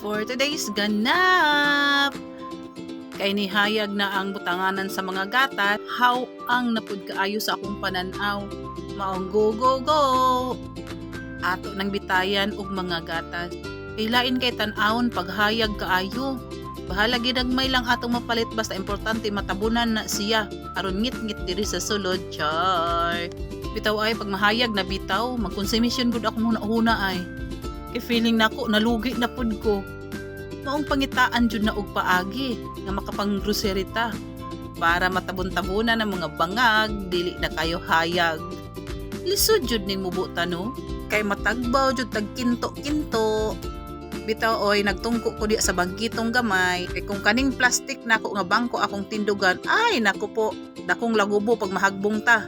For today's ganap, kay nihayag na ang butanganan sa mga gatas, how ang napud kaayo sa akong pananaw. Maong go go go! Ato nang bitayan og mga gatas. Kailain kay tan-awon paghayag kaayo. Bahala ginagmay lang atong mapalit basta importante matabunan na siya. Aron ngit-ngit diri sa sulod, char. Bitaw ay pag mahayag na bitaw, magkonsumisyon gud ako huna-huna ay. Kay feeling nako nalugi na pud ko. Maong pangitaan jud na og paagi nga makapang-grocery ta para matabon-tabunan ang mga bangag dili na kayo hayag. Lisod jud ning mubuta no, kay matagbaw jud tag kinto-kinto. Bitaw oy nagtungko ko di sa bangkitong gamay kay kung kaning plastic nako nga bangko akong tindugan ay nako po dakong lagubo pag mahagbong ta.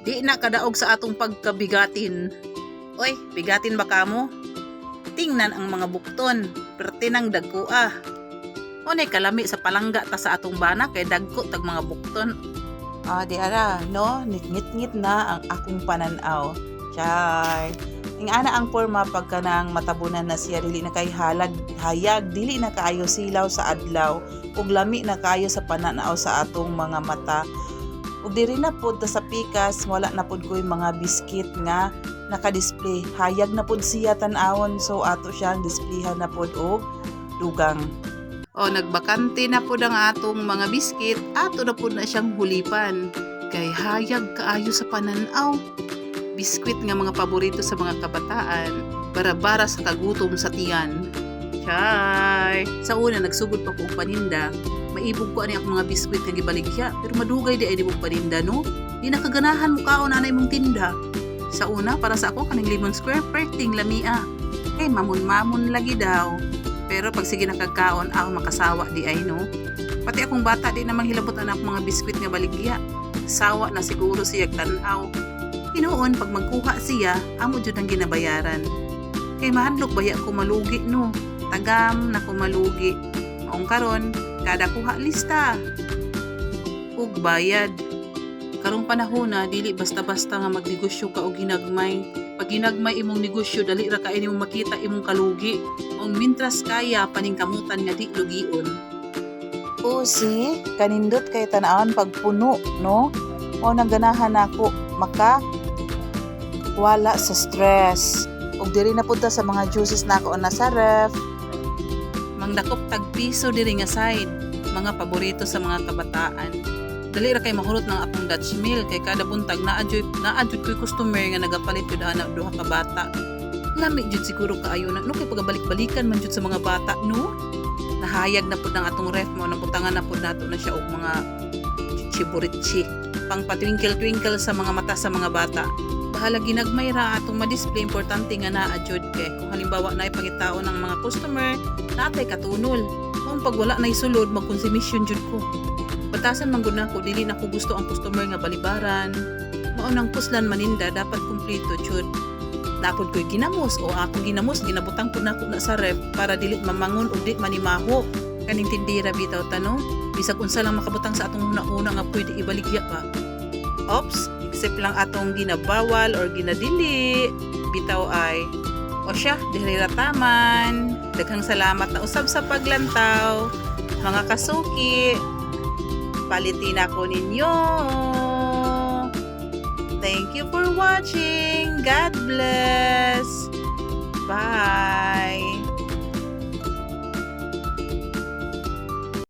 Di na kadaog sa atong pagkabigatin. Oy, bigatin ba kamo? Tingnan ang mga bukton, pertinang dagko ah. Unay kalami sa palangga ta sa atong bana kay dagko tag mga bukton. Di ara, no, ngit-ngit na ang akong pananaw. Char. Ing ana ang forma pagka nang matabunan na siya dili na kay hayag, dili na kaayo silaw sa adlaw, ug lami na kaayo sa pananaw sa atong mga mata. Ug diri na pud ta sa pikas, wala na pud koy mga biskit nga naka-display. Hayag na pud siya tan-awon, so ato siyang displayhan na pud og dugang. Nagbakante na pud ang atong mga biskit, ato na pud na siyang hulipan. Kay hayag kaayo sa pananaw. Biskwit nga mga paborito sa mga kabataan, bara-bara sa kagutom sa tiyan. Char! Sa una nagsugod pa kong paninda, maibog ko ani ang mga biskwit nga gibaligya, pero madugay di ay di mong paninda no? Di nakaganahan mo kaon anay mong tinda. Sa una, para sa ako, kaning limon square, perting lamia. Eh, mamon-mamon lagi daw. Pero pag sige nakagkaon, makasawa di ay no. Pati akong bata, di namang hilabot anak mga biskwit nga baligya. Sawa na siguro siya tanaw. Hinoon, pag magkuha siya, amo dyan ang ginabayaran. Kay mahadlok baya ko malugi no. Tagam na ko malugi. Maong karon, kada kuha lista. Ug bayad. Karong panahon na dili basta-basta nga magnegosyo ka og ginagmay. Pag ginagmay imong negosyo dali ra kay imong makita imong kalugi. Ug mintras kaya paningkamutan nga di lugion. Si kanindot kay tan-awon pagpuno no. O naganahan ako maka wala sa stress. Ug diri na punta sa mga juices nako na sa ref. Mangdakop tag piso diri nga side, mga paborito sa mga kabataan. Dali ra kay mahurot ng atong Dutch meal kay kada buntag naadjud ko'y customer nga nagapalit jud ana duha ka bata. Lami jud siguro kaayo na no kay pagabalik-balikan man jud sa mga bata no. Nahayag na pud ang atong ref mo nang butangan na pud nato na siya og mga chiburitchi pang patwinkle-twinkle sa mga mata sa mga bata. Bahala ginagmay ra atong ma-display, importante nga naadjud kay kung halimbawa naay pangitao ng mga customer natay katunol. Kung pag wala nay sulod magkonsumisyon jud ko. Batasan man gud nako dili nako gusto ang customer nga balibaran. Mao nang puslan maninda dapat kumpleto jud. Napod ko'y ginamos o akong ginamos ginabutang pud nako na sa ref para dili mamangon ug di manimaho. Kaning tindira bitaw tanong, bisag unsa lang makabutang sa atong una-una nga pwede ibaligya pa. Ops, except lang atong ginabawal or ginadili. Bitaw ay o siya, dili ra taman. Daghang salamat na usab sa paglantaw. Mga kasuki, palitin ako ninyo. Thank you for watching. God bless. Bye.